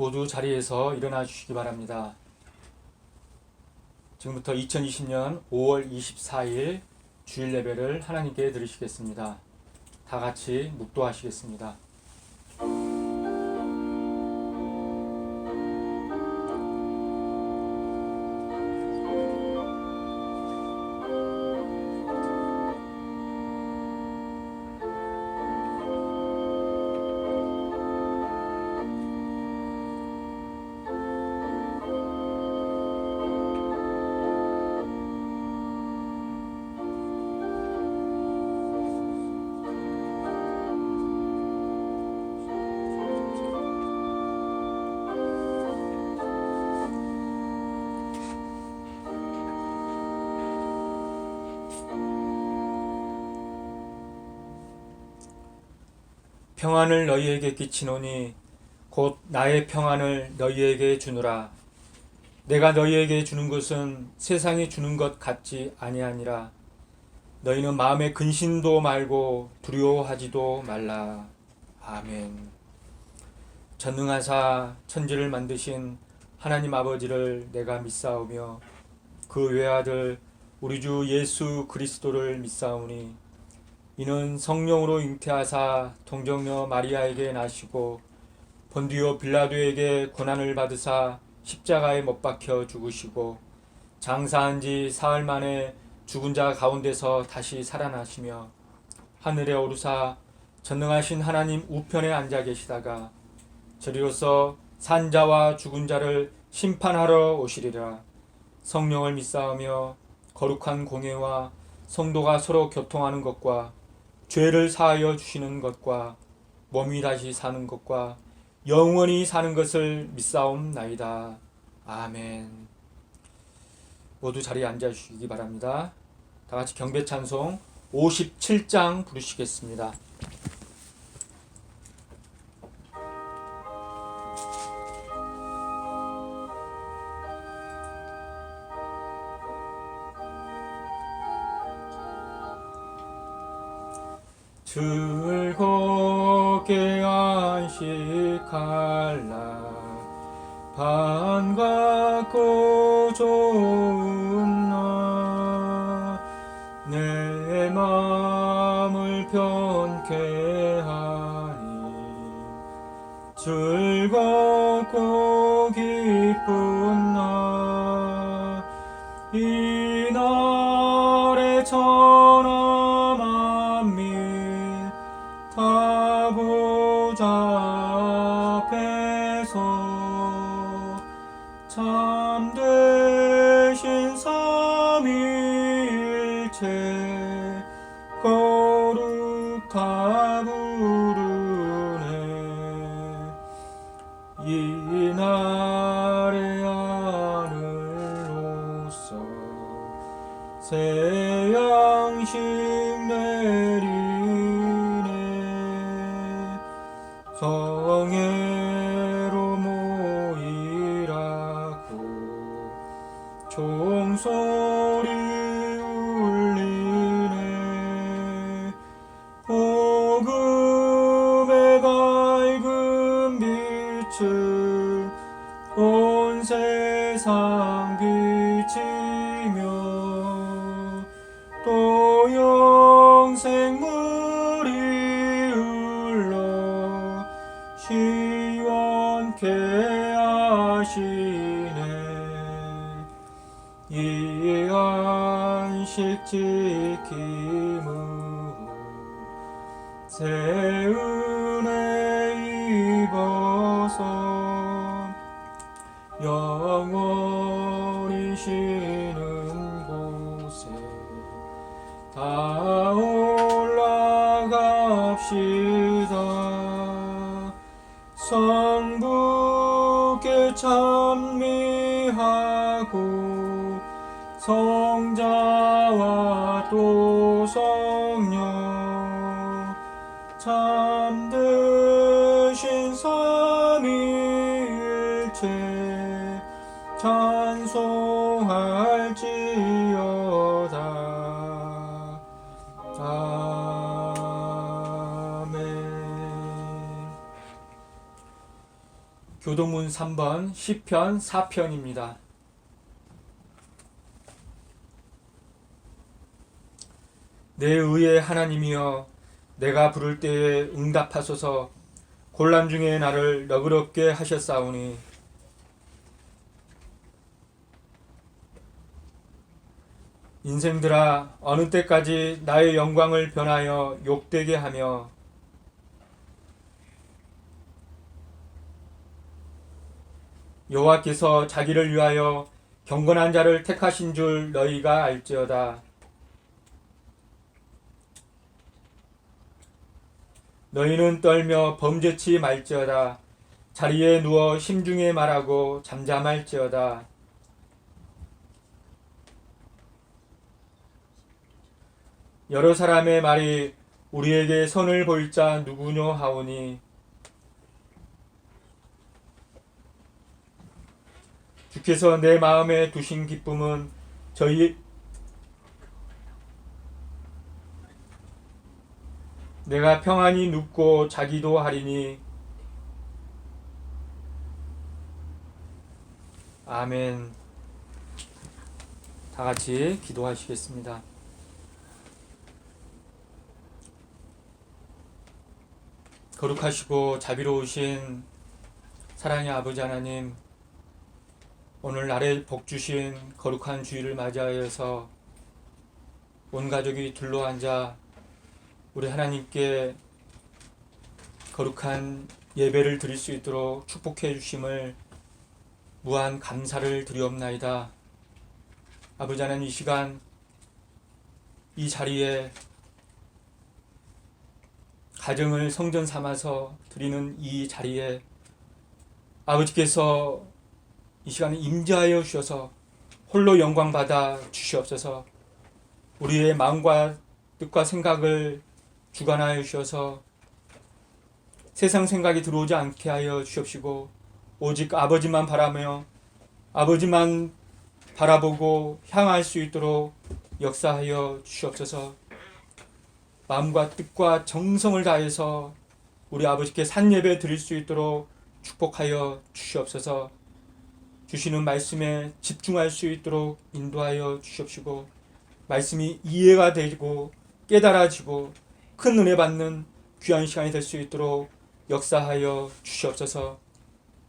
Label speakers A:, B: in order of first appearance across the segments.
A: 모두 자리에서 일어나 주시기 바랍니다. 지금부터 2020년 5월 24일 주일 예배를 하나님께 드리시겠습니다. 다 같이 묵도하시겠습니다. 평안을 너희에게 끼치노니 곧 나의 평안을 너희에게 주노라. 내가 너희에게 주는 것은 세상이 주는 것 같지 아니하니라. 너희는 마음에 근심도 말고 두려워하지도 말라. 아멘. 전능하사 천지를 만드신 하나님 아버지를 내가 믿사오며 그 외아들 우리 주 예수 그리스도를 믿사오니 이는 성령으로 잉태하사 동정녀 마리아에게 나시고 본디오 빌라도에게 고난을 받으사 십자가에 못 박혀 죽으시고 장사한 지 사흘 만에 죽은 자 가운데서 다시 살아나시며 하늘에 오르사 전능하신 하나님 우편에 앉아 계시다가 저리로서 산자와 죽은 자를 심판하러 오시리라. 성령을 믿사오며 거룩한 공예와 성도가 서로 교통하는 것과 죄를 사하여 주시는 것과 몸이 다시 사는 것과 영원히 사는 것을 믿사옵나이다. 아멘. 모두 자리에 앉아 주시기 바랍니다. 다 같이 경배 찬송 57장 부르시겠습니다. 즐겁게 안식할라. 반갑고 좋은 날 내 마음을 편케 하니 즐겁고 기쁜 날 이날의 천하 만민 다 보좌 앞에서 참되신 삼위일체 거룩하 부르네. 이날의 하늘로서 새 양식 내리네. 성회로 모이라고 종소리 울리네. 복음의 밝은 빛을 온 세상 비치며 또 영생물이 흘러 시원케 하시네. 이 안식 지킴으로 새 은혜 입어서 영원히 쉬는 곳에 다 올라갑시다. 성부께 찬미하고 성자와 또 성령 참되신 삼위일체 찬송할지어다. 아멘. 교동문 3번 시편 4편입니다. 내 의의 하나님이여, 내가 부를 때에 응답하소서. 곤란 중에 나를 너그럽게 하셨사오니 인생들아, 어느 때까지 나의 영광을 변하여 욕되게 하며 여호와께서 자기를 위하여 경건한 자를 택하신 줄 너희가 알지어다. 너희는 떨며 범죄치 말지어다. 자리에 누워 심중에 말하고 잠잠할지어다. 여러 사람의 말이 우리에게 선을 보일 자 누구뇨 하오니 주께서 내 마음에 두신 기쁨은 내가 평안히 눕고 자기도 하리니. 아멘. 다 같이 기도하시겠습니다. 거룩하시고 자비로우신 사랑의 아버지 하나님, 오늘 날에 복 주신 거룩한 주일을 맞이하여서 온 가족이 둘러앉아 우리 하나님께 거룩한 예배를 드릴 수 있도록 축복해 주심을 무한 감사를 드리옵나이다. 아버지 하나님, 이 시간 이 자리에 가정을 성전 삼아서 드리는 이 자리에 아버지께서 이 시간에 임재하여 주셔서 홀로 영광 받아 주시옵소서. 우리의 마음과 뜻과 생각을 주관하여 주셔서 세상 생각이 들어오지 않게 하여 주옵시고, 오직 아버지만 바라며 아버지만 바라보고 향할 수 있도록 역사하여 주시옵소서. 마음과 뜻과 정성을 다해서 우리 아버지께 산예배 드릴 수 있도록 축복하여 주시옵소서. 주시는 말씀에 집중할 수 있도록 인도하여 주시옵시고, 말씀이 이해가 되고 깨달아지고 큰 은혜 받는 귀한 시간이 될 수 있도록 역사하여 주시옵소서.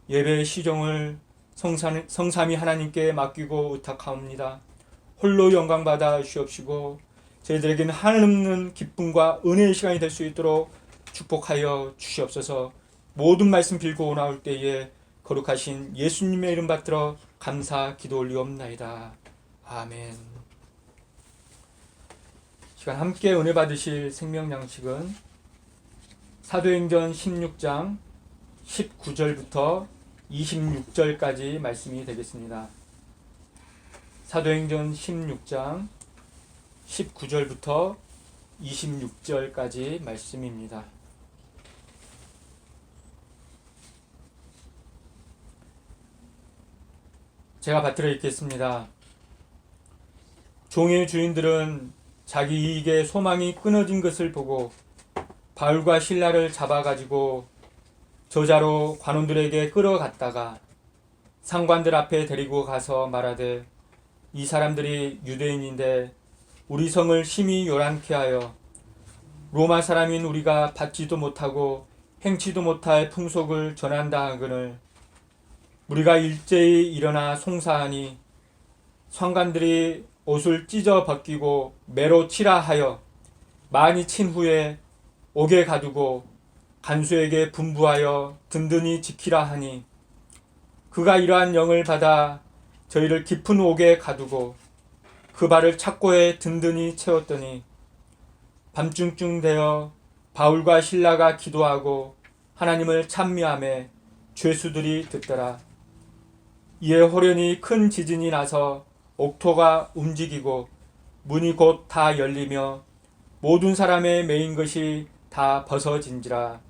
A: 예배의 시종을 성삼위 하나님께 맡기고 의탁하옵니다. 홀로 영광 받아 주시옵시고, 저희들에게는 한없는 기쁨과 은혜의 시간이 될 수 있도록 축복하여 주시옵소서. 모든 말씀 빌고 나올 때에 거룩하신 예수님의 이름 받들어 감사 기도 올리옵나이다. 아멘. 시간 함께 은혜 받으실 생명 양식은 사도행전 16장 19절부터 26절까지 말씀이 되겠습니다. 사도행전 16장 19절부터 26절까지 말씀입니다. 제가 받들어 읽겠습니다. 종의 주인들은 자기 이익에 소망이 끊어진 것을 보고 바울과 실라를 잡아가지고 저자로 관원들에게 끌어갔다가 상관들 앞에 데리고 가서 말하되, 이 사람들이 유대인인데 우리 성을 심히 요란케 하여 로마 사람인 우리가 받지도 못하고 행치도 못할 풍속을 전한다 하거늘 우리가 일제히 일어나 송사하니 상관들이 옷을 찢어 벗기고 매로 치라 하여 많이 친 후에 옥에 가두고 간수에게 분부하여 든든히 지키라 하니, 그가 이러한 영을 받아 저희를 깊은 옥에 가두고 그 발을 착고에 든든히 채웠더니 밤중쯤 되어 바울과 실라가 기도하고 하나님을 찬미하며 죄수들이 듣더라. 이에 호련히 큰 지진이 나서 옥토가 움직이고 문이 곧 다 열리며 모든 사람의 매인 것이 다 벗어진지라.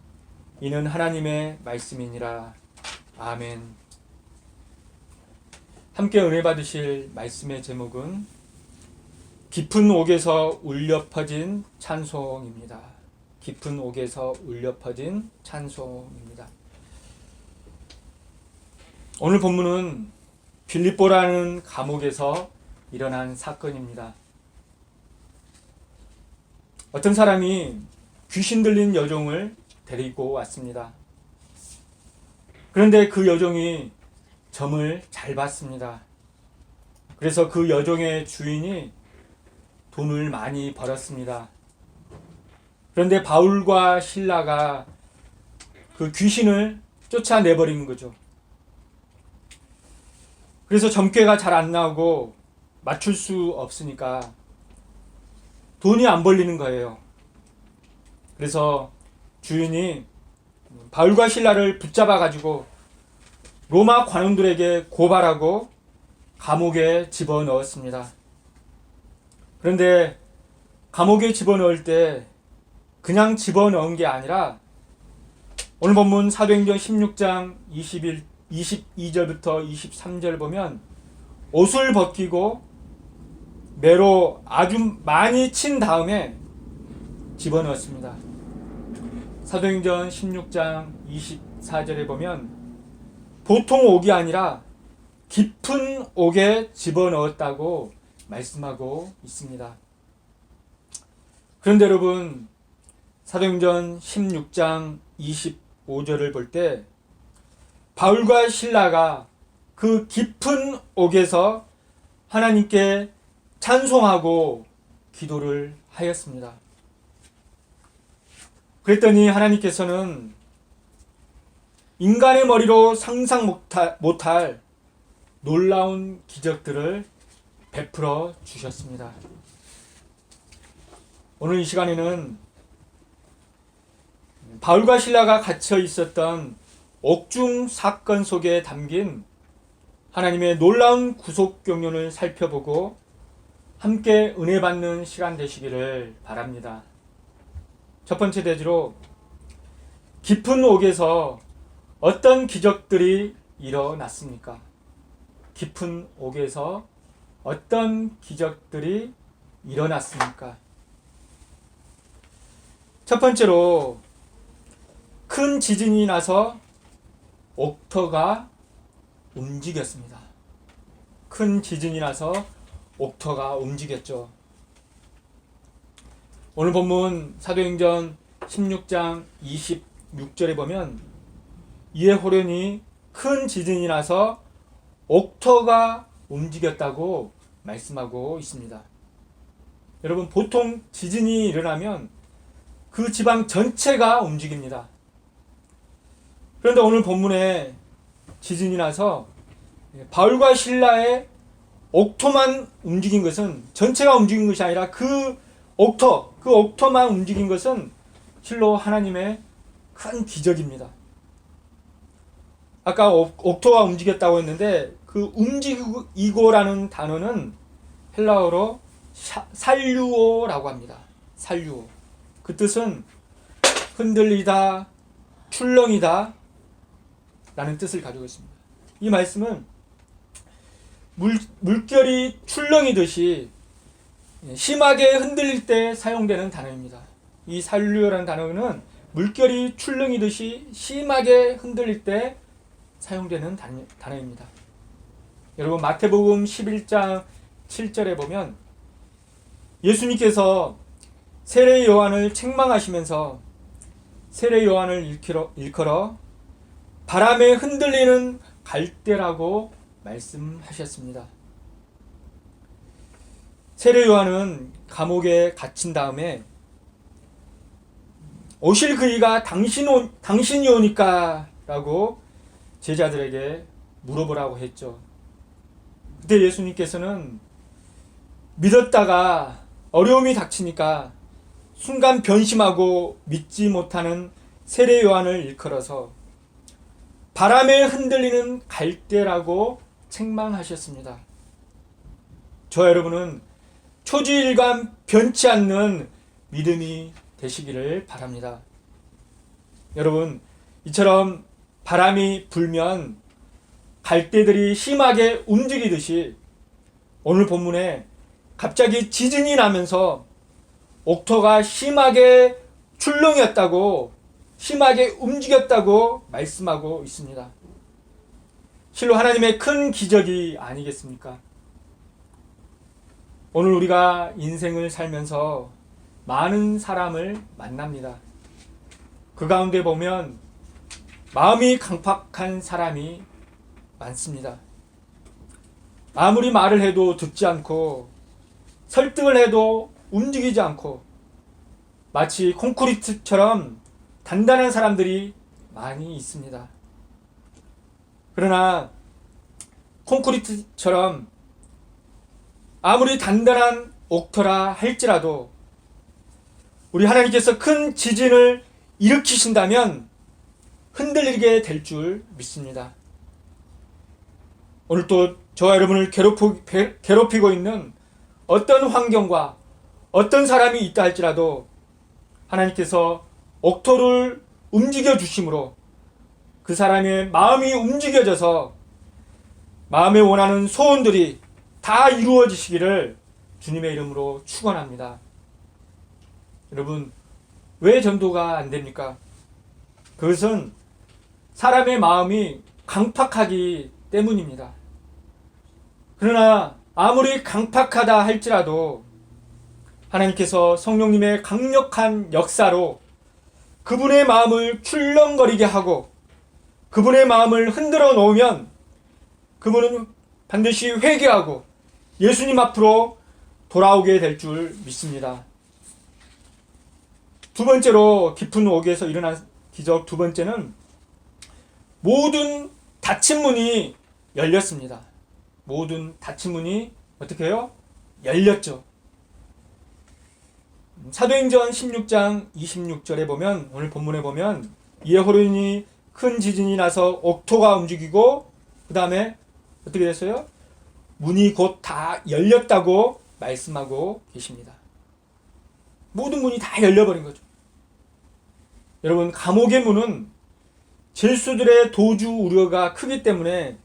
A: 이는 하나님의 말씀이니라. 아멘. 함께 은혜 받으실 말씀의 제목은 깊은 옥에서 울려 퍼진 찬송입니다. 깊은 옥에서 울려 퍼진 찬송입니다. 오늘 본문은 빌립보라는 감옥에서 일어난 사건입니다. 어떤 사람이 귀신 들린 여종을 데리고 왔습니다. 그런데 그 여종이 점을 잘 봤습니다. 그래서 그 여종의 주인이 돈을 많이 벌었습니다. 그런데 바울과 실라가 그 귀신을 쫓아내버린 거죠. 그래서 점괘가 잘 안 나오고 맞출 수 없으니까 돈이 안 벌리는 거예요. 그래서 주인이 바울과 실라를 붙잡아 가지고 로마 관원들에게 고발하고 감옥에 집어넣었습니다. 그런데 감옥에 집어넣을 때 그냥 집어넣은 게 아니라 오늘 본문 사도행전 16장 22절부터 23절 보면 옷을 벗기고 매로 아주 많이 친 다음에 집어넣었습니다. 사도행전 16장 24절에 보면 보통 옥이 아니라 깊은 옥에 집어넣었다고 말씀하고 있습니다. 그런데 여러분, 사도행전 16장 25절을 볼 때 바울과 실라가 그 깊은 옥에서 하나님께 찬송하고 기도를 하였습니다. 그랬더니 하나님께서는 인간의 머리로 상상 못할 놀라운 기적들을 베풀어 주셨습니다. 오늘 이 시간에는 바울과 실라가 갇혀 있었던 옥중 사건 속에 담긴 하나님의 놀라운 구속 경륜을 살펴보고 함께 은혜 받는 시간 되시기를 바랍니다. 첫 번째 대지로 깊은 옥에서 어떤 기적들이 일어났습니까? 깊은 옥에서 어떤 기적들이 일어났습니까? 첫 번째로 큰 지진이 나서 옥터가 움직였습니다. 큰 지진이 나서 옥터가 움직였죠. 오늘 본문 사도행전 16장 26절에 보면 이에 호련히 큰 지진이 나서 옥터가 움직였다고 말씀하고 있습니다. 여러분, 보통 지진이 일어나면 그 지방 전체가 움직입니다. 그런데 오늘 본문에 지진이 나서 바울과 실라의 옥토만 움직인 것은, 전체가 움직인 것이 아니라 그 옥토만 움직인 것은 실로 하나님의 큰 기적입니다. 아까 옥토가 움직였다고 했는데 그 움직이고라는 단어는 헬라어로 살류오라고 합니다. 살류오. 그 뜻은 흔들리다, 출렁이다 라는 뜻을 가지고 있습니다. 이 말씀은 물결이 출렁이듯이 심하게 흔들릴 때 사용되는 단어입니다. 이 살류라는 단어는 물결이 출렁이듯이 심하게 흔들릴 때 사용되는 단어입니다. 여러분, 마태복음 11장 7절에 보면 예수님께서 세례 요한을 책망하시면서 세례 요한을 일컬어 바람에 흔들리는 갈대라고 말씀하셨습니다. 세례 요한은 감옥에 갇힌 다음에 오실 그이가 당신이 오니까 라고 제자들에게 물어보라고 했죠. 그때 예수님께서는 믿었다가 어려움이 닥치니까 순간 변심하고 믿지 못하는 세례 요한을 일컬어서 바람에 흔들리는 갈대라고 책망하셨습니다. 저 여러분은 초지일관 변치 않는 믿음이 되시기를 바랍니다. 여러분, 이처럼 바람이 불면 갈대들이 심하게 움직이듯이 오늘 본문에 갑자기 지진이 나면서 옥토가 심하게 출렁였다고, 심하게 움직였다고 말씀하고 있습니다. 실로 하나님의 큰 기적이 아니겠습니까? 오늘 우리가 인생을 살면서 많은 사람을 만납니다. 그 가운데 보면 마음이 강팍한 사람이 많습니다. 아무리 말을 해도 듣지 않고 설득을 해도 움직이지 않고 마치 콘크리트처럼 단단한 사람들이 많이 있습니다. 그러나 콘크리트처럼 아무리 단단한 옥터라 할지라도 우리 하나님께서 큰 지진을 일으키신다면 흔들리게 될 줄 믿습니다. 오늘 또 저와 여러분을 괴롭히고 있는 어떤 환경과 어떤 사람이 있다 할지라도 하나님께서 옥토를 움직여 주심으로 그 사람의 마음이 움직여져서 마음에 원하는 소원들이 다 이루어지시기를 주님의 이름으로 축원합니다. 여러분, 왜 전도가 안 됩니까? 그것은 사람의 마음이 강팍하기 때문입니다. 그러나 아무리 강팍하다 할지라도 하나님께서 성령님의 강력한 역사로 그분의 마음을 출렁거리게 하고 그분의 마음을 흔들어 놓으면 그분은 반드시 회개하고 예수님 앞으로 돌아오게 될 줄 믿습니다. 두 번째로 깊은 옥에서 일어난 기적 두 번째는 모든 닫힌 문이 열렸습니다. 모든 닫힌 문이 어떻게 해요? 열렸죠. 사도행전 16장 26절에 보면 오늘 본문에 보면 이에 호련히 큰 지진이 나서 옥토가 움직이고 그 다음에 어떻게 됐어요? 문이 곧 다 열렸다고 말씀하고 계십니다. 모든 문이 다 열려버린 거죠. 여러분, 감옥의 문은 죄수들의 도주 우려가 크기 때문에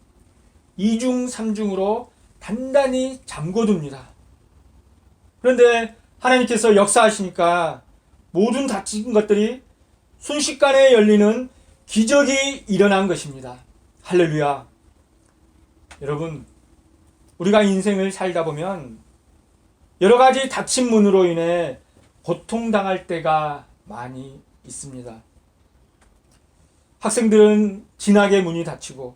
A: 2중 3중으로 단단히 잠궈둡니다. 그런데 하나님께서 역사하시니까 모든 닫힌 것들이 순식간에 열리는 기적이 일어난 것입니다. 할렐루야. 여러분, 우리가 인생을 살다 보면 여러 가지 닫힌 문으로 인해 고통당할 때가 많이 있습니다. 학생들은 진학의 문이 닫히고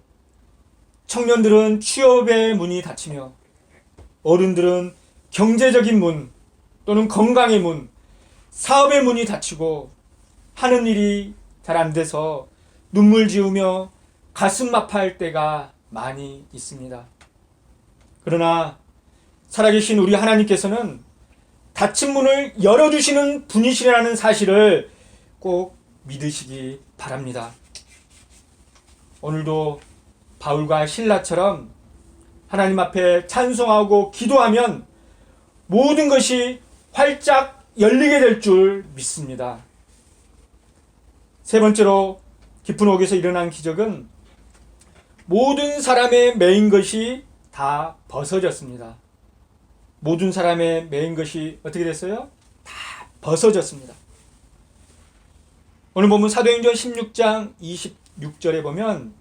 A: 청년들은 취업의 문이 닫히며 어른들은 경제적인 문 또는 건강의 문, 사업의 문이 닫히고 하는 일이 잘 안 돼서 눈물 지으며 가슴 아파할 때가 많이 있습니다. 그러나 살아계신 우리 하나님께서는 닫힌 문을 열어주시는 분이시라는 사실을 꼭 믿으시기 바랍니다. 오늘도 바울과 실라처럼 하나님 앞에 찬송하고 기도하면 모든 것이 활짝 열리게 될 줄 믿습니다. 세 번째로 깊은 옥에서 일어난 기적은 모든 사람의 매인 것이 다 벗어졌습니다. 모든 사람의 매인 것이 어떻게 됐어요? 다 벗어졌습니다. 오늘 보면 사도행전 16장 26절에 보면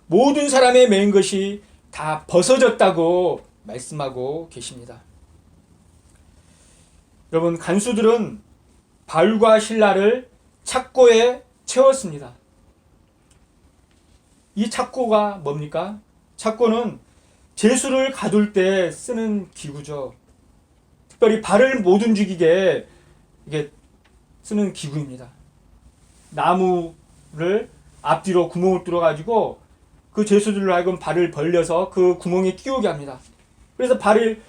A: 모든 사람의 매인 것이 다 벗어졌다고 말씀하고 계십니다. 여러분, 간수들은 바울과 실라를 착고에 채웠습니다. 이 착고가 뭡니까? 착고는 제수를 가둘 때 쓰는 기구죠. 특별히 발을 못 움직이게 이게 쓰는 기구입니다. 나무를 앞뒤로 구멍을 뚫어가지고 그 제수들로 하여금 발을 벌려서 그 구멍에 끼우게 합니다. 그래서 발을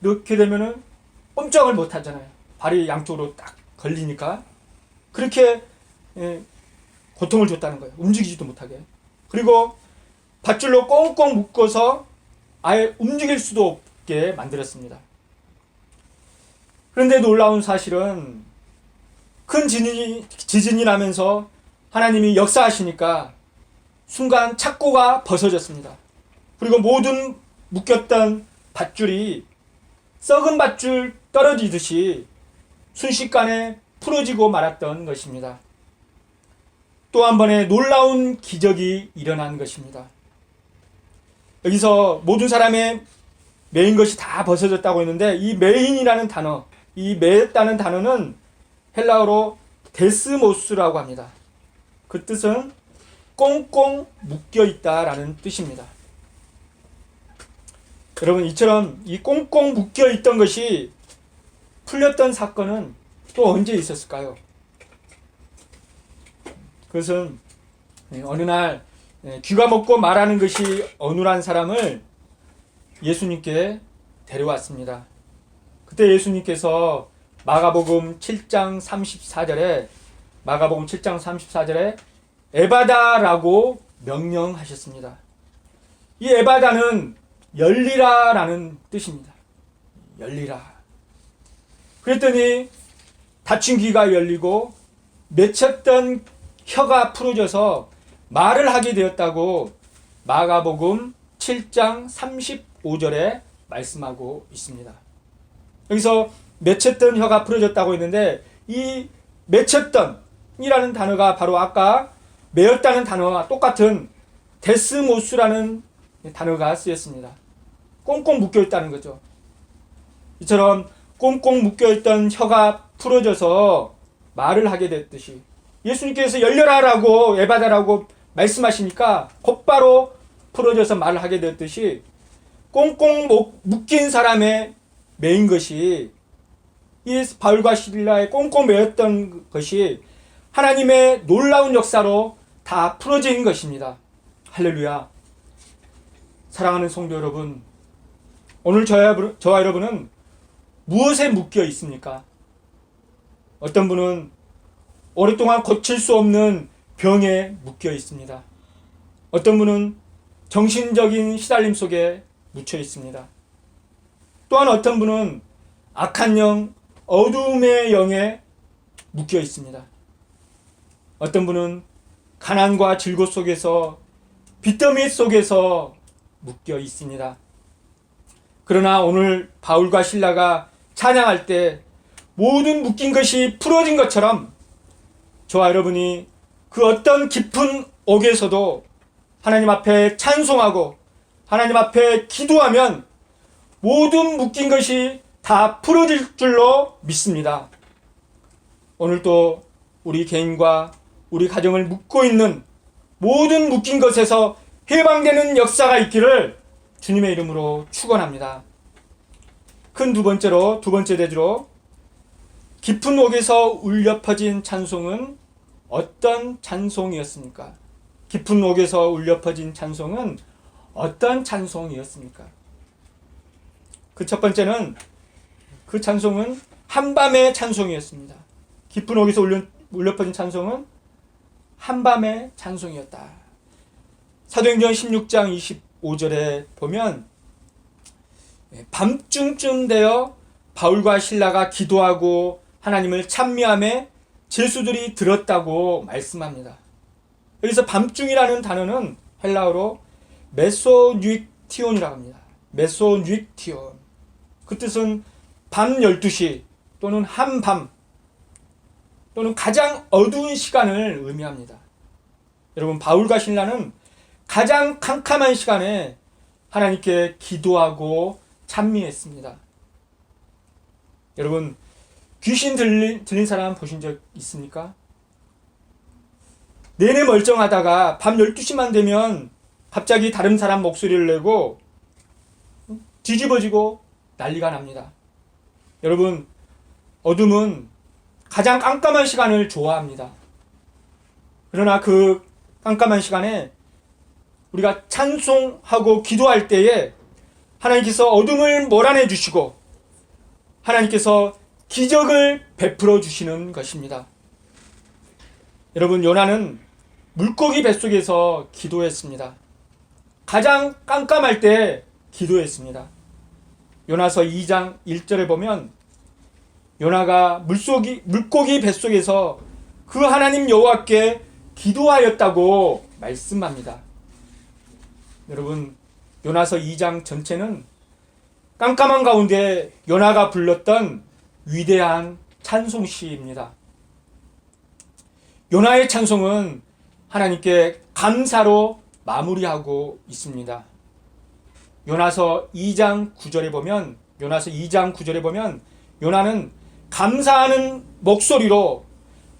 A: 넣게 되면은 꼼짝을 못 하잖아요. 발이 양쪽으로 딱 걸리니까. 그렇게 고통을 줬다는 거예요. 움직이지도 못하게. 그리고 밧줄로 꽁꽁 묶어서 아예 움직일 수도 없게 만들었습니다. 그런데 놀라운 사실은 큰 지진이 나면서 하나님이 역사하시니까 순간 착고가 벗어졌습니다. 그리고 모든 묶였던 밧줄이 썩은 밧줄 떨어지듯이 순식간에 풀어지고 말았던 것입니다. 또 한 번의 놀라운 기적이 일어난 것입니다. 여기서 모든 사람의 매인 것이 다 벗어졌다고 했는데 이 매인이라는 단어, 이 매였다는 단어는 헬라어로 데스모스라고 합니다. 그 뜻은 꽁꽁 묶여 있다라는 뜻입니다. 여러분, 이처럼 이 꽁꽁 묶여 있던 것이 풀렸던 사건은 또 언제 있었을까요? 그것은 어느 날 귀가 먹고 말하는 것이 어눌한 사람을 예수님께 데려왔습니다. 그때 예수님께서 마가복음 7장 34절에 에바다라고 명령하셨습니다. 이 에바다는 열리라라는 뜻입니다. 열리라. 그랬더니 닫힌 귀가 열리고 맺혔던 혀가 풀어져서 말을 하게 되었다고 마가복음 7장 35절에 말씀하고 있습니다. 여기서 맺혔던 혀가 풀어졌다고 했는데 이 맺혔던 이라는 단어가 바로 아까 매였다는 단어와 똑같은 데스모스라는 단어가 쓰였습니다. 꽁꽁 묶여있다는 거죠. 이처럼 꽁꽁 묶여있던 혀가 풀어져서 말을 하게 됐듯이 예수님께서 열려라라고 에바다라고 말씀하시니까 곧바로 풀어져서 말을 하게 됐듯이 꽁꽁 묶인 사람의 매인 것이 이 바울과 실라의 꽁꽁 매였던 것이 하나님의 놀라운 역사로 다 풀어진 것입니다. 할렐루야. 사랑하는 성도 여러분, 오늘 저와 여러분은 무엇에 묶여 있습니까? 어떤 분은 오랫동안 고칠 수 없는 병에 묶여 있습니다. 어떤 분은 정신적인 시달림 속에 묻혀 있습니다. 또한 어떤 분은 악한 영, 어둠의 영에 묶여 있습니다. 어떤 분은 가난과 질고 속에서 빚더미 속에서 묶여 있습니다. 그러나 오늘 바울과 실라가 찬양할 때 모든 묶인 것이 풀어진 것처럼 저와 여러분이 그 어떤 깊은 옥에서도 하나님 앞에 찬송하고 하나님 앞에 기도하면 모든 묶인 것이 다 풀어질 줄로 믿습니다. 오늘도 우리 개인과 우리 가정을 묶고 있는 모든 묶인 것에서 해방되는 역사가 있기를 주님의 이름으로 축원합니다. 큰 두 번째 대주로 깊은 옥에서 울려 퍼진 찬송은 어떤 찬송이었습니까? 깊은 옥에서 울려 퍼진 찬송은 어떤 찬송이었습니까? 그 첫 번째는 그 찬송은 한밤의 찬송이었습니다. 깊은 옥에서 울려 퍼진 찬송은 한밤의 찬송이었다. 사도행전 16장 25절에 보면 밤중쯤 되어 바울과 실라가 기도하고 하나님을 찬미하며 제수들이 들었다고 말씀합니다. 여기서 밤중이라는 단어는 헬라어로 메소뉘티온이라고 합니다. 메소뉘티온. 그 뜻은 밤 12시 또는 한밤 또는 가장 어두운 시간을 의미합니다. 여러분, 바울과 실라는 가장 캄캄한 시간에 하나님께 기도하고 찬미했습니다. 여러분, 귀신 들린 사람 보신 적 있습니까? 내내 멀쩡하다가 밤 12시만 되면 갑자기 다른 사람 목소리를 내고 뒤집어지고 난리가 납니다. 여러분, 어둠은 가장 깜깜한 시간을 좋아합니다. 그러나 그 깜깜한 시간에 우리가 찬송하고 기도할 때에 하나님께서 어둠을 몰아내 주시고 하나님께서 기적을 베풀어 주시는 것입니다. 여러분, 요나는 물고기 뱃속에서 기도했습니다. 가장 깜깜할 때 기도했습니다. 요나서 2장 1절에 보면 요나가 물고기 뱃속에서 그 하나님 여호와께 기도하였다고 말씀합니다. 여러분, 요나서 2장 전체는 깜깜한 가운데 요나가 불렀던 위대한 찬송시입니다. 요나의 찬송은 하나님께 감사로 마무리하고 있습니다. 요나서 2장 9절에 보면 요나는 감사하는 목소리로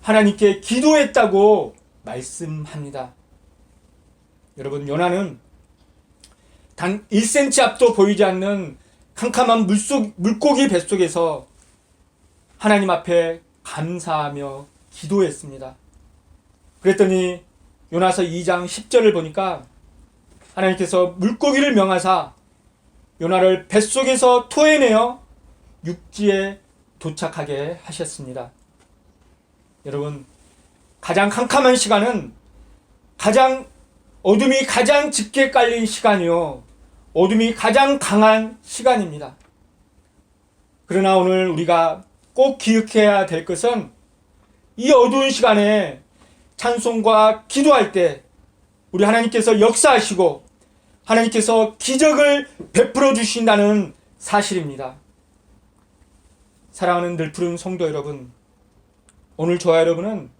A: 하나님께 기도했다고 말씀합니다. 여러분, 요나는 단 1cm 앞도 보이지 않는 캄캄한 물고기 뱃속에서 하나님 앞에 감사하며 기도했습니다. 그랬더니 요나서 2장 10절을 보니까 하나님께서 물고기를 명하사 요나를 뱃속에서 토해내어 육지에 도착하게 하셨습니다. 여러분, 가장 캄캄한 시간은 어둠이 가장 짙게 깔린 시간이요, 어둠이 가장 강한 시간입니다. 그러나 오늘 우리가 꼭 기억해야 될 것은 이 어두운 시간에 찬송과 기도할 때 우리 하나님께서 역사하시고 하나님께서 기적을 베풀어 주신다는 사실입니다. 사랑하는 늘푸른 성도 여러분, 오늘 저와 여러분은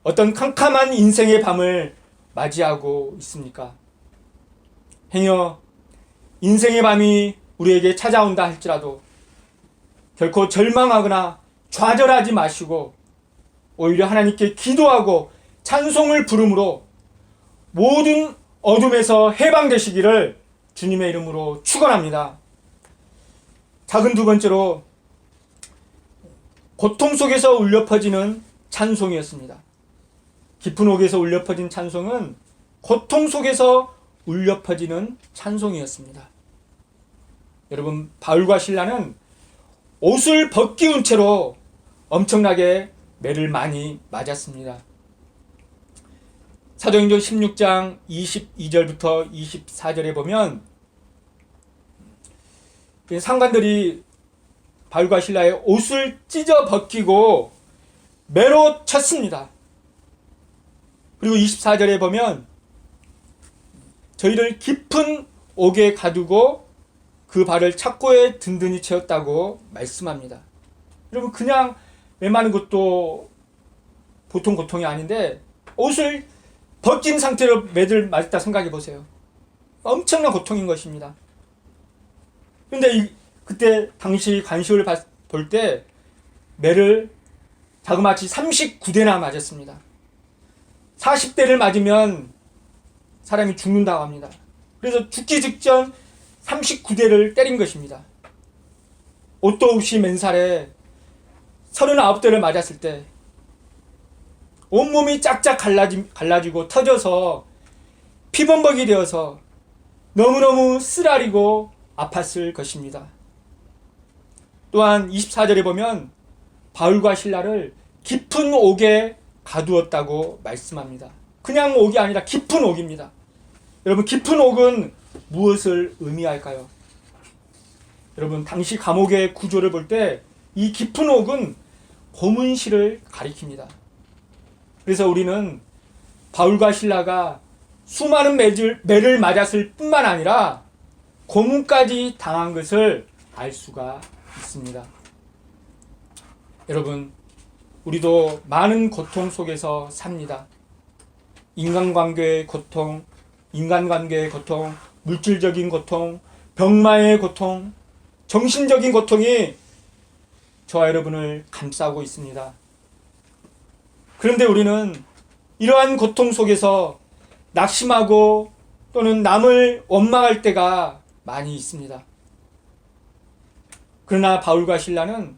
A: 어떤 캄캄한 인생의 밤을 맞이하고 있습니까? 행여 인생의 밤이 우리에게 찾아온다 할지라도 결코 절망하거나 좌절하지 마시고 오히려 하나님께 기도하고 찬송을 부름으로 모든 어둠에서 해방되시기를 주님의 이름으로 축원합니다. 작은 두 번째로 고통 속에서 울려 퍼지는 찬송이었습니다. 깊은 옥에서 울려 퍼진 찬송은 고통 속에서 울려 퍼지는 찬송이었습니다. 여러분, 바울과 실라는 옷을 벗기운 채로 엄청나게 매를 많이 맞았습니다. 사도행전 16장 22절부터 24절에 보면 상관들이 바울과 실라의 옷을 찢어 벗기고 매로 쳤습니다. 그리고 24절에 보면 저희를 깊은 옥에 가두고 그 발을 착고에 든든히 채웠다고 말씀합니다. 여러분, 그냥 매 마는 것도 보통 고통이 아닌데 옷을 벗긴 상태로 매를 맞았다 생각해 보세요. 엄청난 고통인 것입니다. 그런데 그때 당시 관시를 볼 때 매를 자그마치 39대나 맞았습니다. 40대를 맞으면 사람이 죽는다고 합니다. 그래서 죽기 직전 39대를 때린 것입니다. 옷도 없이 맨살에 39대를 맞았을 때 온몸이 짝짝 갈라지고 터져서 피범벅이 되어서 너무너무 쓰라리고 아팠을 것입니다. 또한 24절에 보면 바울과 실라를 깊은 옥에 가두었다고 말씀합니다. 그냥 옥이 아니라 깊은 옥입니다. 여러분, 깊은 옥은 무엇을 의미할까요? 여러분, 당시 감옥의 구조를 볼 때 이 깊은 옥은 고문실을 가리킵니다. 그래서 우리는 바울과 실라가 수많은 매를 맞았을 뿐만 아니라 고문까지 당한 것을 알 수가 있습니다. 여러분, 우리도 많은 고통 속에서 삽니다. 인간관계의 고통, 물질적인 고통, 병마의 고통, 정신적인 고통이 저와 여러분을 감싸고 있습니다. 그런데 우리는 이러한 고통 속에서 낙심하고 또는 남을 원망할 때가 많이 있습니다. 그러나 바울과 실라는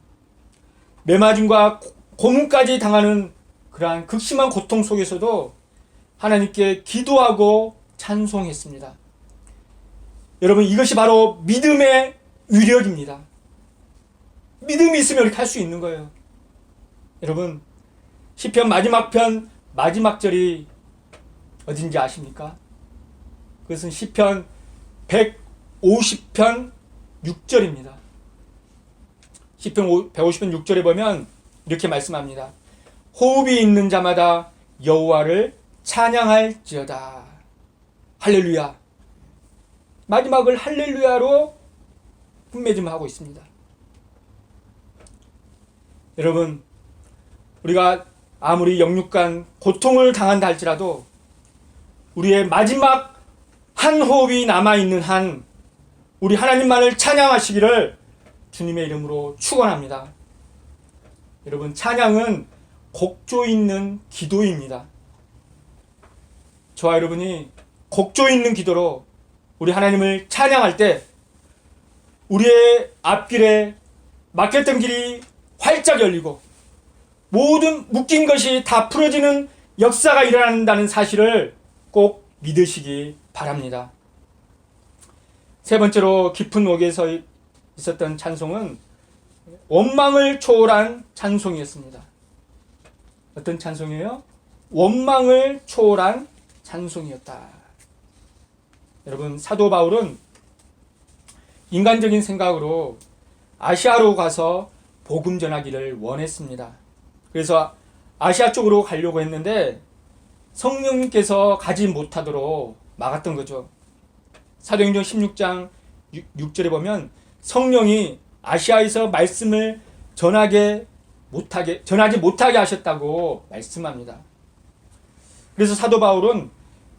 A: 매맞음과 고문까지 당하는 그러한 극심한 고통 속에서도 하나님께 기도하고 찬송했습니다. 여러분, 이것이 바로 믿음의 위력입니다. 믿음이 있으면 이렇게 할 수 있는 거예요. 여러분, 시편 마지막 편 마지막 절이 어딘지 아십니까? 그것은 시편 150편 6절입니다. 시편 150편 6절에 보면 이렇게 말씀합니다. 호흡이 있는 자마다 여호와를 찬양할지어다. 할렐루야. 마지막을 할렐루야로 끝맺음을 하고 있습니다. 여러분, 우리가 아무리 영육간 고통을 당한다 할지라도 우리의 마지막 한 호흡이 남아있는 한 우리 하나님만을 찬양하시기를 주님의 이름으로 축원합니다. 여러분, 찬양은 곡조 있는 기도입니다. 저와 여러분이 곡조 있는 기도로 우리 하나님을 찬양할 때 우리의 앞길에 막혔던 길이 활짝 열리고 모든 묶인 것이 다 풀어지는 역사가 일어난다는 사실을 꼭 믿으시기 바랍니다. 세 번째로 깊은 옥에서 있었던 찬송은 원망을 초월한 찬송이었습니다. 어떤 찬송이에요? 원망을 초월한 찬송이었다. 여러분, 사도 바울은 인간적인 생각으로 아시아로 가서 복음 전하기를 원했습니다. 그래서 아시아 쪽으로 가려고 했는데 성령님께서 가지 못하도록 막았던 거죠. 사도행전 16장 6절에 보면 성령이 아시아에서 말씀을 전하지 못하게 하셨다고 말씀합니다. 그래서 사도 바울은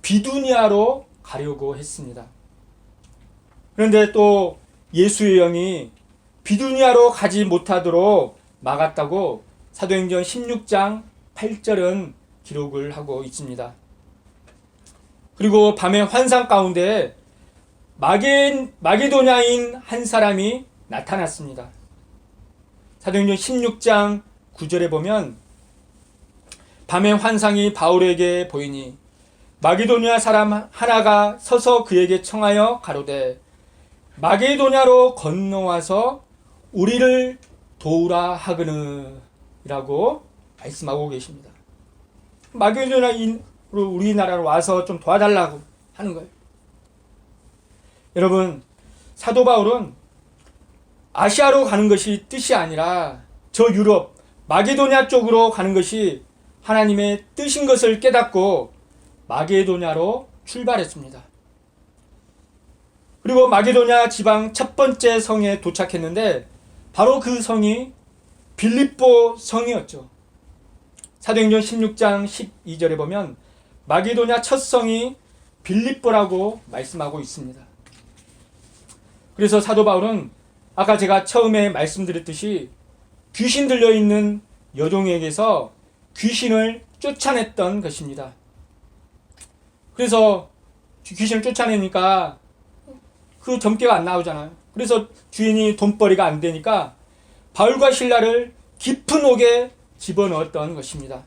A: 비두니아로 가려고 했습니다. 그런데 또 예수의 영이 비두니아로 가지 못하도록 막았다고 사도행전 16장 8절은 기록을 하고 있습니다. 그리고 밤의 환상 가운데 마게도냐인 한 사람이 나타났습니다. 사도행전 16장 9절에 보면 밤의 환상이 바울에게 보이니 마게도냐 사람 하나가 서서 그에게 청하여 가로되 마게도냐로 건너와서 우리를 도우라 하거늘 이라고 말씀하고 계십니다. 마게도냐로 우리나라로 와서 좀 도와달라고 하는 거예요. 여러분, 사도 바울은 아시아로 가는 것이 뜻이 아니라 저 유럽 마게도냐 쪽으로 가는 것이 하나님의 뜻인 것을 깨닫고 마게도냐로 출발했습니다. 그리고 마게도냐 지방 첫 번째 성에 도착했는데 바로 그 성이 빌립보 성이었죠. 사도행전 16장 12절에 보면 마게도냐 첫 성이 빌립보라고 말씀하고 있습니다. 그래서 사도 바울은 아까 제가 처음에 말씀드렸듯이 귀신 들려있는 여종에게서 귀신을 쫓아냈던 것입니다. 그래서 귀신을 쫓아내니까 그 점괘가 안 나오잖아요. 그래서 주인이 돈벌이가 안 되니까 바울과 실라를 깊은 옥에 집어넣었던 것입니다.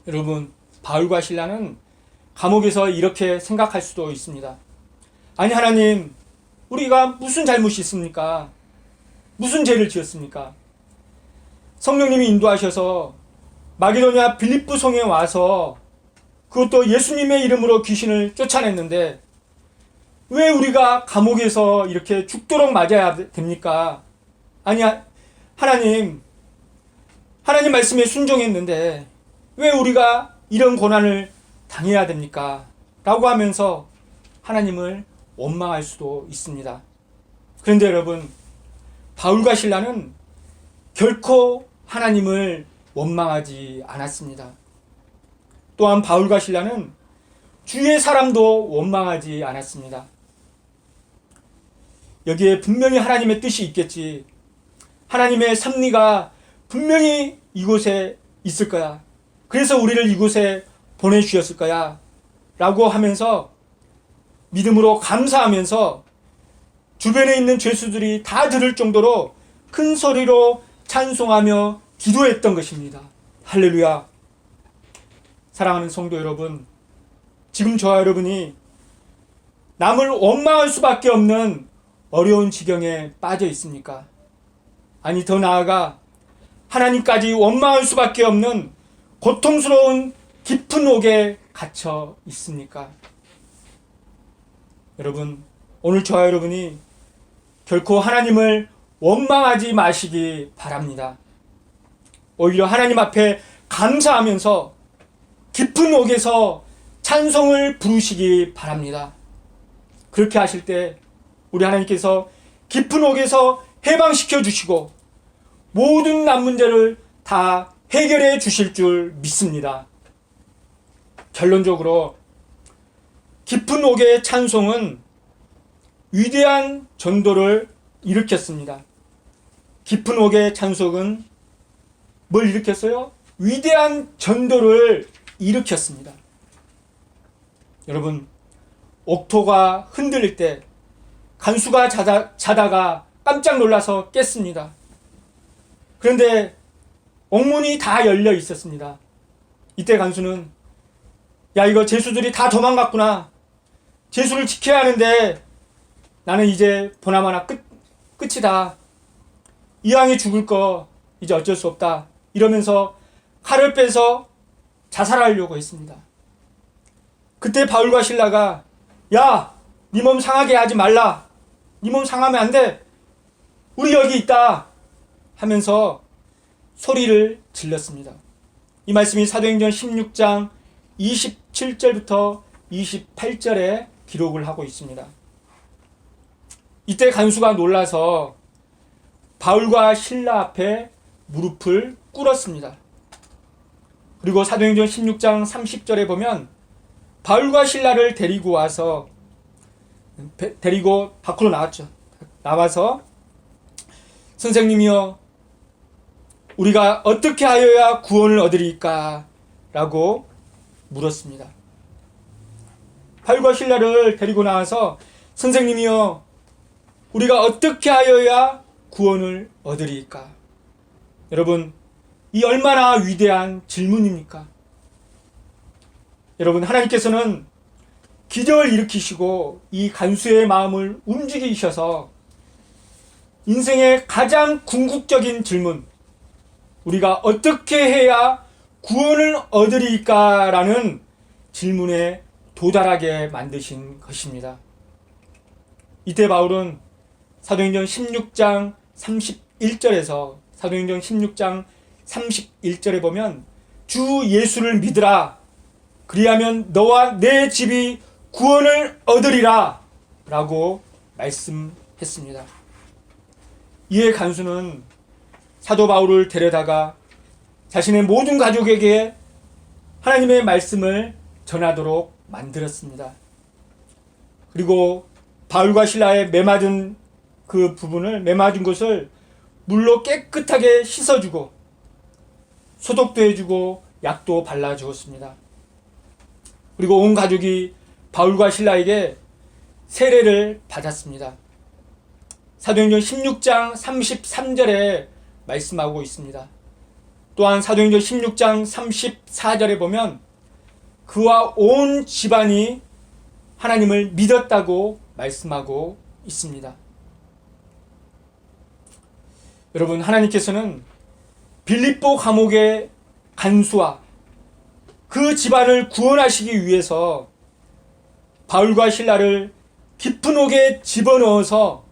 A: 여러분, 바울과 실라는 감옥에서 이렇게 생각할 수도 있습니다. 아니, 하나님, 우리가 무슨 잘못이 있습니까? 무슨 죄를 지었습니까? 성령님이 인도하셔서 마게도냐 빌립보 성에 와서 그것도 예수님의 이름으로 귀신을 쫓아냈는데 왜 우리가 감옥에서 이렇게 죽도록 맞아야 됩니까? 아니, 하나님 말씀에 순종했는데 왜 우리가 이런 고난을 당해야 됩니까? 라고 하면서 하나님을 원망할 수도 있습니다. 그런데 여러분, 바울과 실라는 결코 하나님을 원망하지 않았습니다. 또한 바울과 실라는 주의 사람도 원망하지 않았습니다. 여기에 분명히 하나님의 뜻이 있겠지. 하나님의 섭리가 분명히 이곳에 있을 거야. 그래서 우리를 이곳에 보내주셨을 거야. 라고 하면서 믿음으로 감사하면서 주변에 있는 죄수들이 다 들을 정도로 큰 소리로 찬송하며 기도했던 것입니다. 할렐루야. 사랑하는 성도 여러분, 지금 저와 여러분이 남을 원망할 수밖에 없는 어려운 지경에 빠져 있습니까? 아니, 더 나아가 하나님까지 원망할 수밖에 없는 고통스러운 깊은 옥에 갇혀 있습니까? 여러분, 오늘 저와 여러분이 결코 하나님을 원망하지 마시기 바랍니다. 오히려 하나님 앞에 감사하면서 깊은 옥에서 찬송을 부르시기 바랍니다. 그렇게 하실 때 우리 하나님께서 깊은 옥에서 해방시켜 주시고 모든 남 문제를 다 해결해 주실 줄 믿습니다. 결론적으로 깊은 옥의 찬송은 위대한 전도를 일으켰습니다. 깊은 옥의 찬송은 뭘 일으켰어요? 위대한 전도를 일으켰습니다. 여러분, 옥토가 흔들릴 때 간수가 자다가 깜짝 놀라서 깼습니다. 그런데 옥문이 다 열려 있었습니다. 이때 간수는 야, 이거 죄수들이 다 도망갔구나. 죄수를 지켜야 하는데 나는 이제 보나마나 끝이다. 이왕이 죽을 거 이제 어쩔 수 없다. 이러면서 칼을 빼서 자살하려고 했습니다. 그때 바울과 실라가 야, 네 몸 상하게 하지 말라. 네 몸 상하면 안 돼. 우리 여기 있다. 하면서 소리를 질렀습니다. 이 말씀이 사도행전 16장 27절부터 28절에 기록을 하고 있습니다. 이때 간수가 놀라서 바울과 실라 앞에 무릎을 꿇었습니다. 그리고 사도행전 16장 30절에 보면 바울과 실라를 데리고 밖으로 나왔죠. 나와서 선생님이여, 우리가 어떻게 하여야 구원을 얻으리까? 라고 물었습니다. 바울과 실라를 데리고 나와서 선생님이여, 우리가 어떻게 하여야 구원을 얻으리까? 여러분, 이 얼마나 위대한 질문입니까? 여러분, 하나님께서는 기적을 일으키시고 이 간수의 마음을 움직이셔서 인생의 가장 궁극적인 질문, 우리가 어떻게 해야 구원을 얻으리까? 라는 질문에 도달하게 만드신 것입니다. 이때 바울은 사도행전 16장 31절에서 사도행전 16장 31절에 보면 주 예수를 믿으라. 그리하면 너와 내 집이 구원을 얻으리라. 라고 말씀했습니다. 이에 간수는 사도 바울을 데려다가 자신의 모든 가족에게 하나님의 말씀을 전하도록 만들었습니다. 그리고 바울과 실라의 매맞은 매맞은 곳을 물로 깨끗하게 씻어주고 소독도 해주고 약도 발라주었습니다. 그리고 온 가족이 바울과 실라에게 세례를 받았습니다. 사도행전 16장 33절에 말씀하고 있습니다. 또한 사도행전 16장 34절에 보면 그와 온 집안이 하나님을 믿었다고 말씀하고 있습니다. 여러분, 하나님께서는 빌립보 감옥의 간수와 그 집안을 구원하시기 위해서 바울과 실라를 깊은 옥에 집어넣어서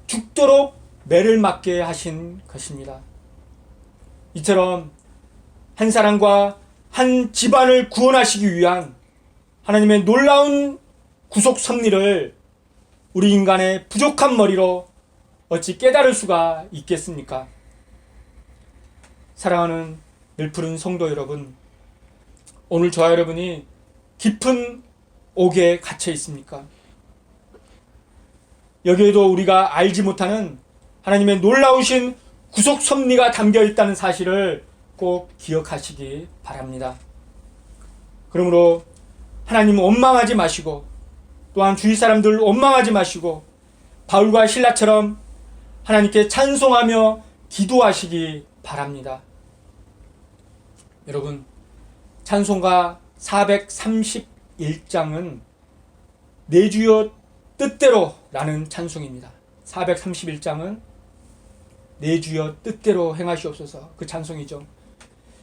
A: 죽도록 매를 맞게 하신 것입니다. 이처럼 한 사람과 한 집안을 구원하시기 위한 하나님의 놀라운 구속 섭리를 우리 인간의 부족한 머리로 어찌 깨달을 수가 있겠습니까? 사랑하는 늘푸른 성도 여러분, 오늘 저와 여러분이 깊은 옥에 갇혀 있습니까? 여기에도 우리가 알지 못하는 하나님의 놀라우신 구속 섭리가 담겨 있다는 사실을 꼭 기억하시기 바랍니다. 그러므로 하나님 원망하지 마시고 또한 주위 사람들 원망하지 마시고 바울과 실라처럼 하나님께 찬송하며 기도하시기 바랍니다. 여러분, 찬송가 431장은 내 주여 뜻대로 라는 찬송입니다. 431장은 내 주여 뜻대로 행하시옵소서, 그 찬송이죠.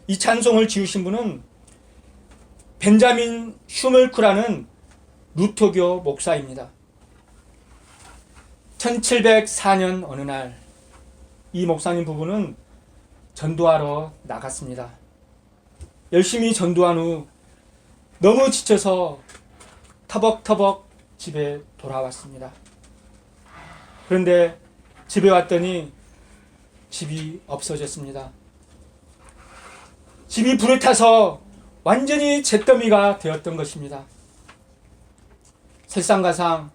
A: 이 찬송을 지으신 분은 벤자민 슈멀크라는 루터교 목사입니다. 1704년 어느 날 이 목사님 부부는 전도하러 나갔습니다. 열심히 전도한 후 너무 지쳐서 터벅터벅 집에 돌아왔습니다. 그런데 집에 왔더니 집이 없어졌습니다. 집이 불에 타서 완전히 잿더미가 되었던 것입니다. 설상가상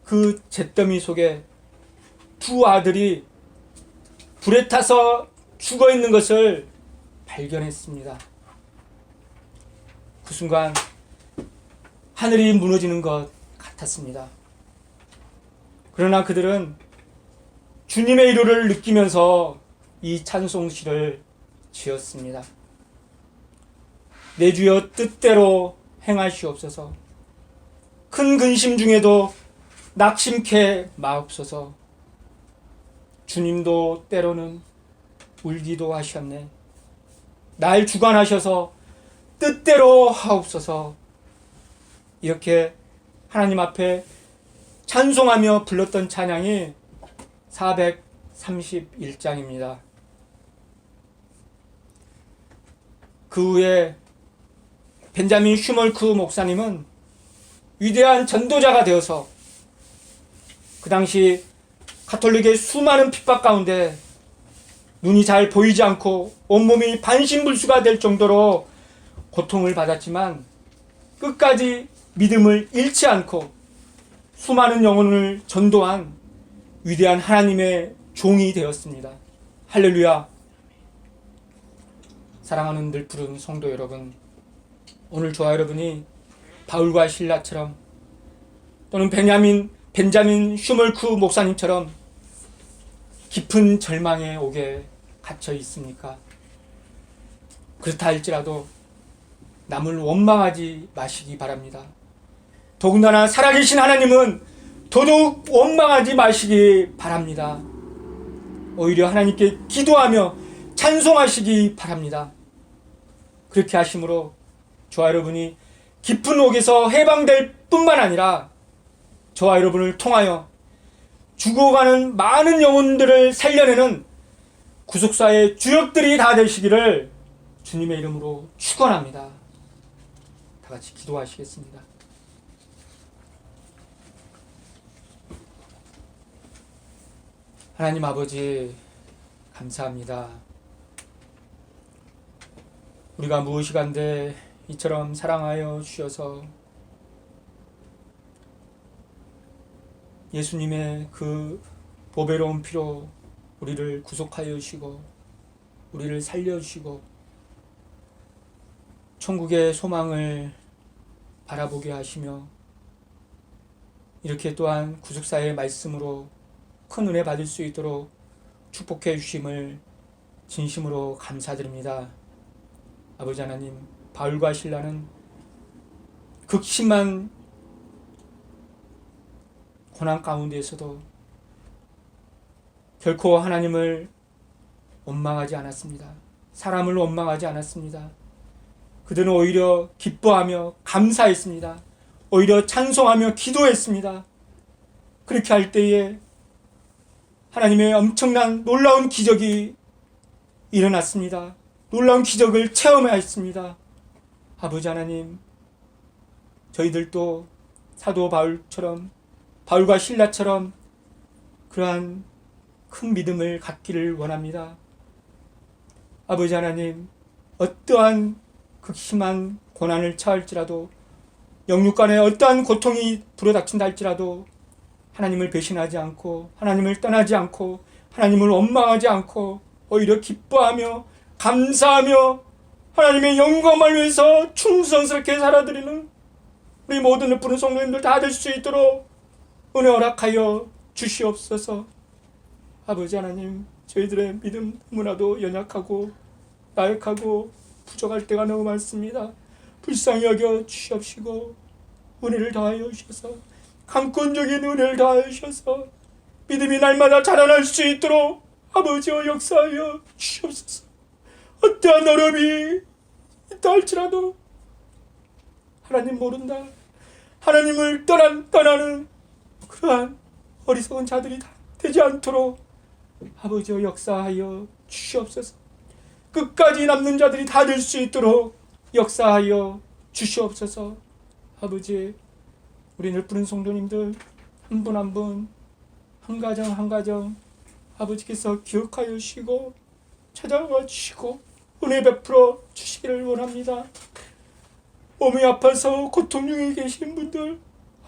A: 그 잿더미 속에 두 아들이 불에 타서 죽어 있는 것을 발견했습니다. 그 순간 하늘이 무너지는 것 같았습니다. 그러나 그들은 주님의 위로를 느끼면서 이 찬송시를 지었습니다. 내 주여 뜻대로 행하시옵소서. 큰 근심 중에도 낙심케 마옵소서. 주님도 때로는 울기도 하셨네. 날 주관하셔서 뜻대로 하옵소서. 이렇게 하나님 앞에 찬송하며 불렀던 찬양이 431장입니다. 그 후에 벤자민 슈멀크 목사님은 위대한 전도자가 되어서 그 당시 가톨릭의 수많은 핍박 가운데 눈이 잘 보이지 않고 온몸이 반신불수가 될 정도로 고통을 받았지만 끝까지 믿음을 잃지 않고 수많은 영혼을 전도한 위대한 하나님의 종이 되었습니다. 할렐루야. 사랑하는 늘푸른 성도 여러분, 오늘 저와 여러분이 바울과 실라처럼 또는 벤자민 슈멀크 목사님처럼 깊은 절망의 옥에 갇혀 있습니까? 그렇다 할지라도 남을 원망하지 마시기 바랍니다. 더군다나 살아계신 하나님은 더더욱 원망하지 마시기 바랍니다. 오히려 하나님께 기도하며 찬송하시기 바랍니다. 그렇게 하심으로 저와 여러분이 깊은 옥에서 해방될 뿐만 아니라 저와 여러분을 통하여 죽어가는 많은 영혼들을 살려내는 구속사의 주역들이 다 되시기를 주님의 이름으로 축원합니다. 다 같이 기도하시겠습니다. 하나님 아버지, 감사합니다. 우리가 무엇이 간데 이처럼 사랑하여 주셔서 예수님의 그 보배로운 피로 우리를 구속하여 주시고 우리를 살려주시고 천국의 소망을 바라보게 하시며 이렇게 또한 구속사의 말씀으로 큰 은혜 받을 수 있도록 축복해 주심을 진심으로 감사드립니다. 아버지 하나님, 바울과 실라는 극심한 고난 가운데에서도 결코 하나님을 원망하지 않았습니다. 사람을 원망하지 않았습니다. 그들은 오히려 기뻐하며 감사했습니다. 오히려 찬송하며 기도했습니다. 그렇게 할 때에 하나님의 엄청난 놀라운 기적이 일어났습니다. 놀라운 기적을 체험하였습니다. 아버지 하나님, 저희들도 사도 바울처럼, 바울과 실라처럼 그러한 큰 믿음을 갖기를 원합니다. 아버지 하나님, 어떠한 극심한 고난을 처할지라도, 영육간에 어떠한 고통이 불어닥친다 할지라도 하나님을 배신하지 않고 하나님을 떠나지 않고 하나님을 원망하지 않고 오히려 기뻐하며 감사하며 하나님의 영광을 위해서 충성스럽게 살아드리는 우리 모든 늘푸른 성도님들 다 될 수 있도록 은혜 허락하여 주시옵소서. 아버지 하나님, 저희들의 믿음 너무나도 연약하고 나약하고 부족할 때가 너무 많습니다. 불쌍히 여겨 주시옵시고 은혜를 더하여 주셔서 강권적인 은혜를 더하여 주셔서 믿음이 날마다 자라날 수 있도록 아버지와 역사하여 주시옵소서. 어떠한 어려움이 있다 할지라도 하나님 모른다, 하나님을 떠나는 그러한 어리석은 자들이 다 되지 않도록 아버지와 역사하여 주시옵소서. 끝까지 남는 자들이 다 될 수 있도록 역사하여 주시옵소서. 아버지, 우리 늘푸른 성도님들 한 분 한 분, 한 가정 한 가정 아버지께서 기억하여 주시고 찾아와 주시고 은혜 베풀어 주시기를 원합니다. 몸이 아파서 고통 중에 계신 분들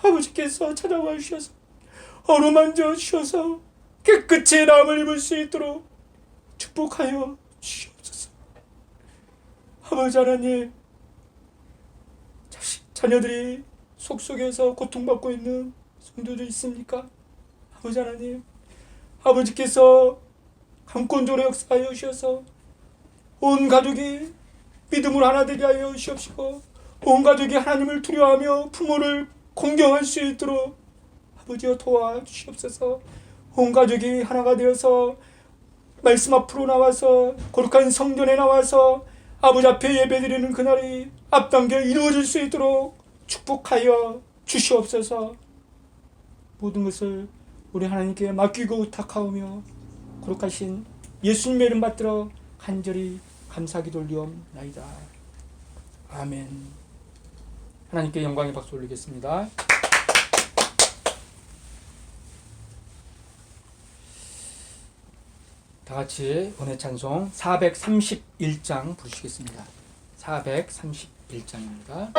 A: 아버지께서 찾아와 주셔서 어루만져 주셔서 깨끗이 남을 입을 수 있도록 축복하여 주시옵소서. 아버지 하나님, 자녀들이 속속에서 고통받고 있는 성도들 있습니까? 아버지 하나님, 아버지께서 강권적으로 역사하여 주셔서 온 가족이 믿음으로 하나 되게 하여 주시옵시고, 온 가족이 하나님을 두려워하며 부모를 공경할 수 있도록 아버지여 도와주시옵소서. 온 가족이 하나가 되어서 말씀 앞으로 나와서 거룩한 성전에 나와서 아버지 앞에 예배드리는 그날이 앞당겨 이루어질 수 있도록 축복하여 주시옵소서. 모든 것을 우리 하나님께 맡기고 의탁하오며 거룩하신 예수님의 이름 받들어 간절히 감사하기 돌리옵나이다. 아멘. 하나님께 영광의 박수 올리겠습니다. 다 같이 은혜 찬송 431장 부르시겠습니다. 431장입니다.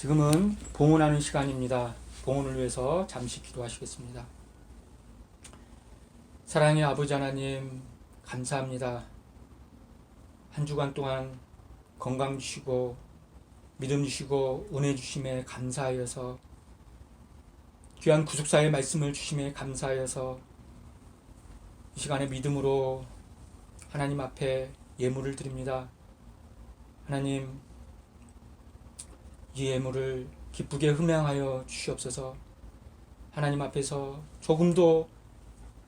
A: 지금은 봉헌하는 시간입니다. 봉헌을 위해서 잠시 기도하시겠습니다. 사랑의 아버지 하나님, 감사합니다. 한 주간 동안 건강 주시고 믿음 주시고 은혜 주심에 감사하여서, 귀한 구속사의 말씀을 주심에 감사하여서 이 시간에 믿음으로 하나님 앞에 예물을 드립니다. 하나님, 이 예물을 기쁘게 흠양하여 주시옵소서. 하나님 앞에서 조금도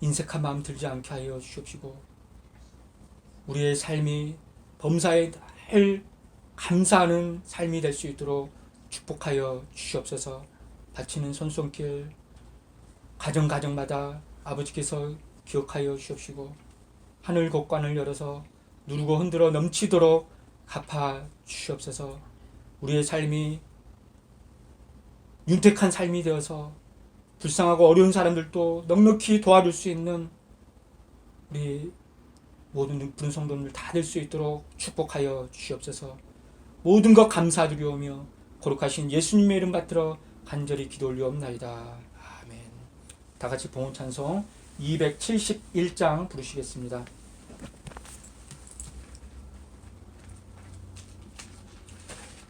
A: 인색한 마음 들지 않게 하여 주시옵시고, 우리의 삶이 범사에 늘 감사하는 삶이 될 수 있도록 축복하여 주시옵소서. 바치는 손손길 가정마다 아버지께서 기억하여 주시옵시고, 하늘 곳간을 열어서 누르고 흔들어 넘치도록 갚아 주시옵소서. 우리의 삶이 윤택한 삶이 되어서 불쌍하고 어려운 사람들도 넉넉히 도와줄 수 있는 우리 모든 부른 성도들 다 될 수 있도록 축복하여 주시옵소서. 모든 것 감사드리오며 거룩하신 예수님의 이름 받들어 간절히 기도 올리옵나이다. 아멘. 다 같이 봉헌 찬송 271장 부르시겠습니다.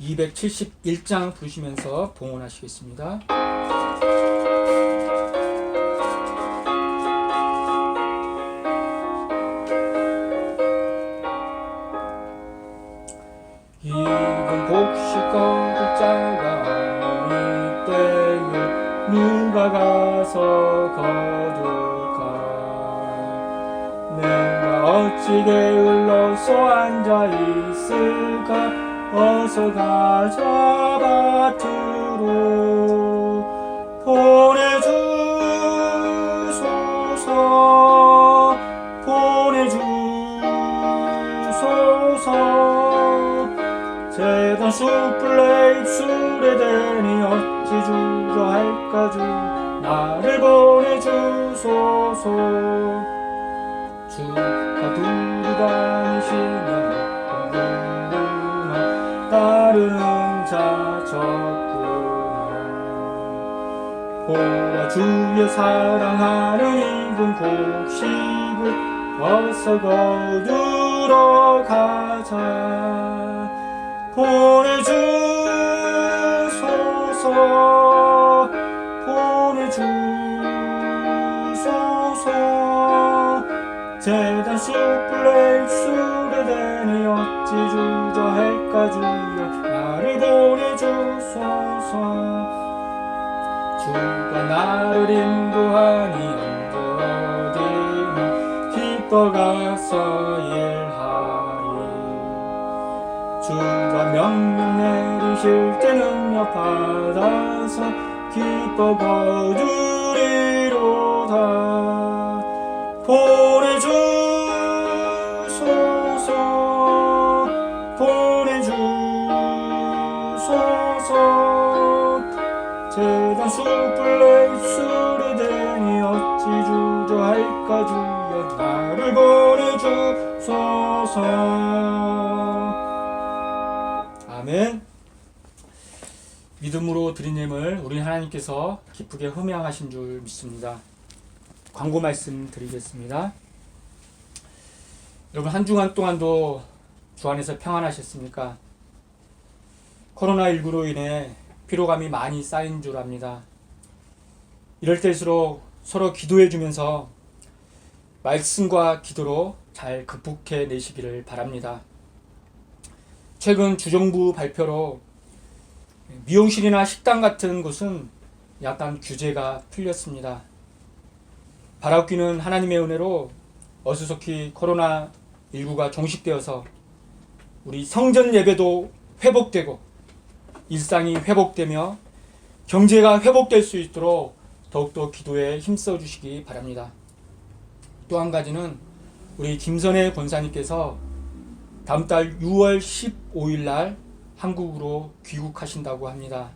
A: 271장 부르시면서 봉헌하시겠습니다. 이건 곡식 거둘 자가 아니 때에 누가 가서 거둘까. 내가 어찌 게을러서 앉아 있을까. 어서 가자 밭으로 보내주소서. 보내주소서. 재단 숯불에 입술에 대니 어찌 주저할까. 주 나를 보내주소서. 주가 두루 다니시면 따르는 자 적구나. 보라 주의 사랑하는 익은 곡식을 어서 거두러 가자. 보내주소서. 보내주소서. 재단 숯불에 입술에 대니 어찌 주저할까. 주여 나를 보내주소서. 주가 나를 인도하니 언제 어디나 기뻐 가서 일하리. 주가 명령 내리실 때 능력 받아서 기뻐 거두리로다. 보내주소서. 보내주소서. 재단 숯불에 입술에 대니 어찌 주저할까. 주여 나를 보내주소서. 아멘. 믿음으로 드린 예물 우리 하나님께서 기쁘게 흠양하신 줄 믿습니다. 광고 말씀 드리겠습니다. 여러분, 한 주간 동안도 주 안에서 평안하셨습니까? 코로나19로 인해 피로감이 많이 쌓인 줄 압니다. 이럴 때일수록 서로 기도해 주면서 말씀과 기도로 잘 극복해 내시기를 바랍니다. 최근 주정부 발표로 미용실이나 식당 같은 곳은 약간 규제가 풀렸습니다. 바라옵기는 하나님의 은혜로 어수속히 코로나19가 종식되어서 우리 성전 예배도 회복되고 일상이 회복되며 경제가 회복될 수 있도록 더욱더 기도에 힘써 주시기 바랍니다. 또 한 가지는 우리 김선혜 권사님께서 다음 달 6월 15일 날 한국으로 귀국하신다고 합니다.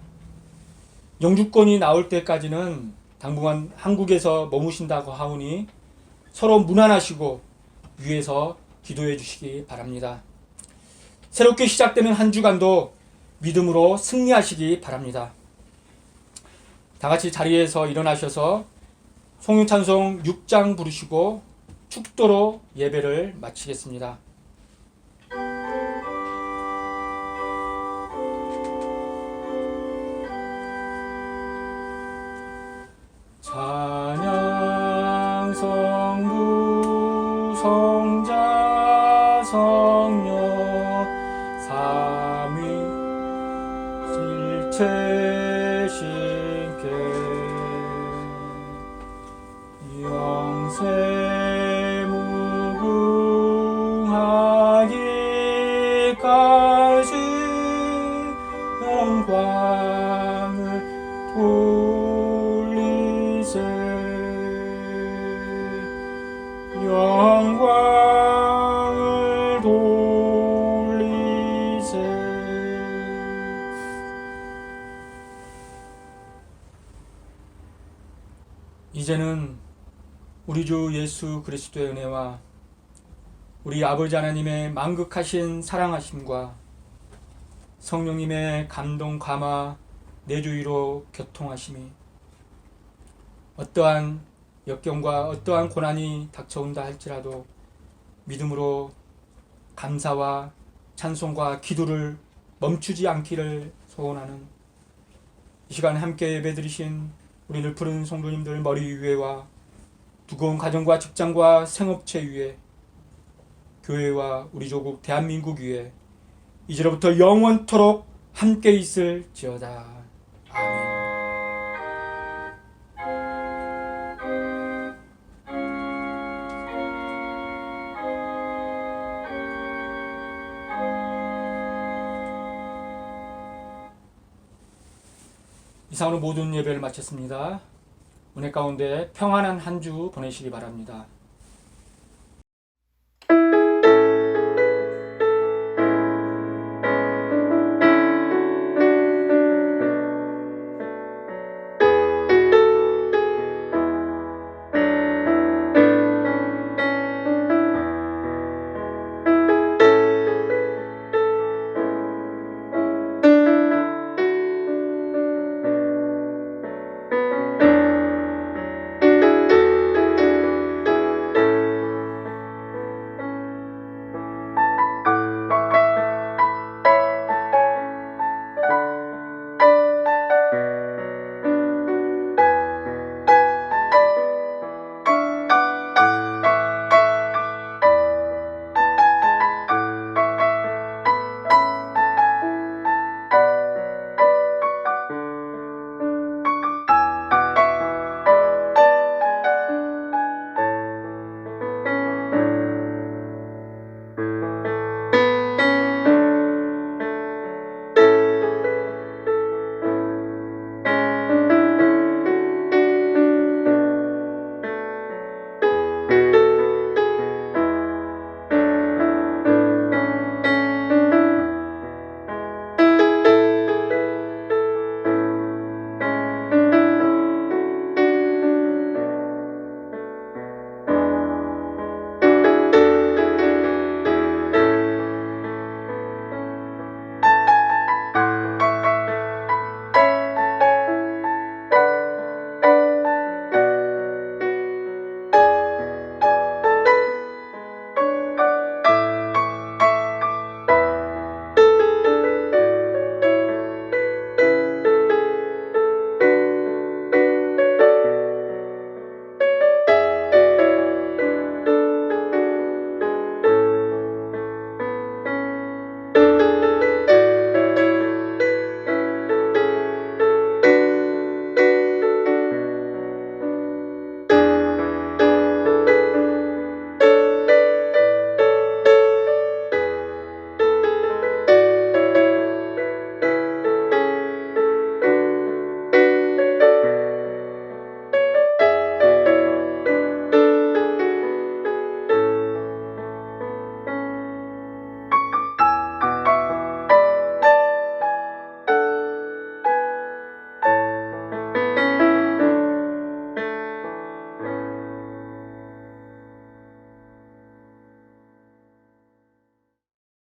A: 영주권이 나올 때까지는 당분간 한국에서 머무신다고 하오니 서로 무난하시고 위에서 기도해 주시기 바랍니다. 새롭게 시작되는 한 주간도 믿음으로 승리하시기 바랍니다. 다 같이 자리에서 일어나셔서 송유찬송 6장 부르시고 축도로 예배를 마치겠습니다. 찬양 성부 성자 성령 삼위일체신께 영세 무궁하기까지 영광을 돌리세. 영광을 돌리세. 이제는 우리 주 예수 그리스도의 은혜와 우리 아버지 하나님의 만극하신 사랑하심과 성령님의 감동 감화 내주위로 교통하심이 어떠한 역경과 어떠한 고난이 닥쳐온다 할지라도 믿음으로 감사와 찬송과 기도를 멈추지 않기를 소원하는 이 시간 함께 예배드리신 우리를 부르는 성도님들 머리 위에와 두꺼운 가정과 직장과 생업체 위에 교회와 우리 조국 대한민국 위에 이제로부터 영원토록 함께 있을지어다. 아멘. 이상으로 모든 예배를 마쳤습니다. 은혜 가운데 평안한 한 주 보내시기 바랍니다.